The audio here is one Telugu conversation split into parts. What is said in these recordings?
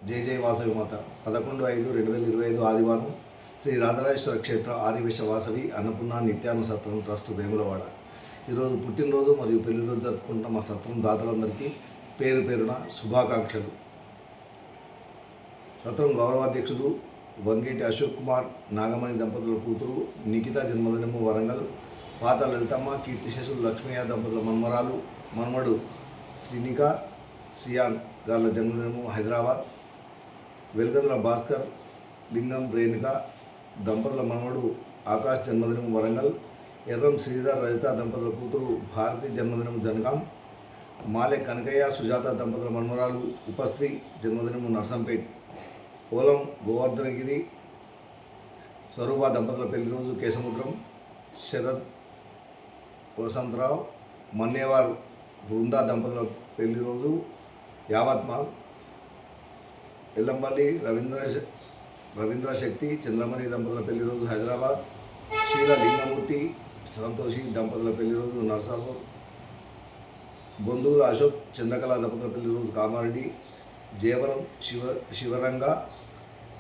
జై జై వాసవి మాత 11/5/2025 ఆదివారం శ్రీ రాజరాజేశ్వర క్షేత్ర ఆర్యవేశ వాసవి అన్నపూర్ణ నిత్యాన్న సత్రం ట్రస్ట్ వేములవాడ. ఈరోజు పుట్టినరోజు మరియు పెళ్లిరోజు జరుపుకుంటున్న మా సత్రం దాతలందరికీ పేరు పేరున శుభాకాంక్షలు. సత్రం గౌరవాధ్యక్షుడు వంగేటి అశోక్ కుమార్ నాగమణి దంపతుల కూతురు నిఖిత జన్మదినము వరంగల్. పాత లలితమ్మ కీర్తిశేషులు లక్ష్మయ్య దంపతుల మన్మరాలు మన్మడు సినిక సియాన్ గార్ల జన్మదినము హైదరాబాద్. వెల్గంద్ర భాస్కర్ లింగం రేణుక దంపతుల మన్మడు ఆకాష్ జన్మదినము వరంగల్. ఎర్రం శ్రీధర్ రజిత దంపతుల కూతురు భారతి జన్మదినము జనగాం. మాలె కనకయ్య సుజాత దంపతుల మన్మరాలు ఉపశ్రీ జన్మదినము నర్సంపేట్. పోలం గోవర్ధనగిరి స్వరూప దంపతుల పెళ్లి రోజు కేసముద్రం. శరత్ వసంతరావు మన్నేవార్ బృందా దంపతుల పెళ్లి రోజు యావత్మాల్. ఎల్లంపల్లి రవీంద్ర శక్తి చంద్రమణి దంపతుల పెళ్లి రోజు హైదరాబాద్. శీల లింగమూర్తి సంతోషి దంపతుల పెళ్లి రోజు నర్సాపూర్. బొందూరు అశోక్ చంద్రకళ దంపతుల పెళ్లి రోజు కామారెడ్డి. జయవరం శివరంగ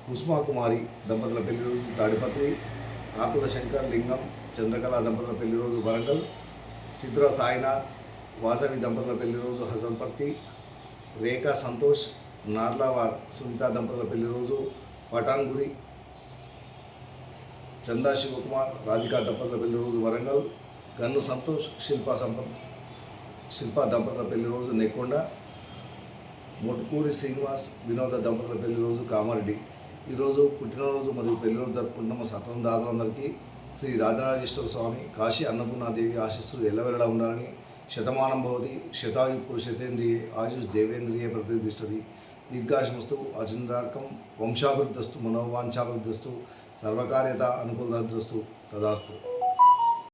కుస్మా కుమారి దంపతుల పెళ్లి రోజు తాడిపత్రి. ఆకుల శంకర్ లింగం చంద్రకళ దంపతుల పెళ్లి రోజు వరంగల్. చిత్ర సాయినాథ్ వాసవి దంపతుల పెళ్లి రోజు హసన్పర్తి. రేఖా సంతోష్ నార్లావార్ సునీత దంపతుల పెళ్లి రోజు పటాన్గుడి. చందా శివకుమార్ రాధికా దంపతుల పెళ్లి రోజు వరంగల్. గన్ను సంతోష్ శిల్ప దంపతుల పెళ్లి రోజు నెక్కొండ. మొట్కూరి శ్రీనివాస్ వినోద దంపతుల పెళ్లి రోజు కామారెడ్డి. ఈరోజు పుట్టినరోజు మరియు పెళ్లిరోజు జరుపుకుంటున్న సత్రం దాతలందరికీ శ్రీ రాజరాజేశ్వర స్వామి కాశీ అన్నపూర్ణాదేవి ఆశీస్సులు ఎల్లవెల్లలా ఉండాలని. శతమానం భవతి శతాయు పురుషతేంద్రియే ఆయుష్ దేవేంద్రియే ప్రతిదిష్టది. దీర్ఘాయుష్మస్తు అచింద్రార్కం వంశాభివృద్ధస్తు మనోవాంఛాభివృద్ధస్తు సర్వకార్యత అనుకూలతస్తు తదాస్తు.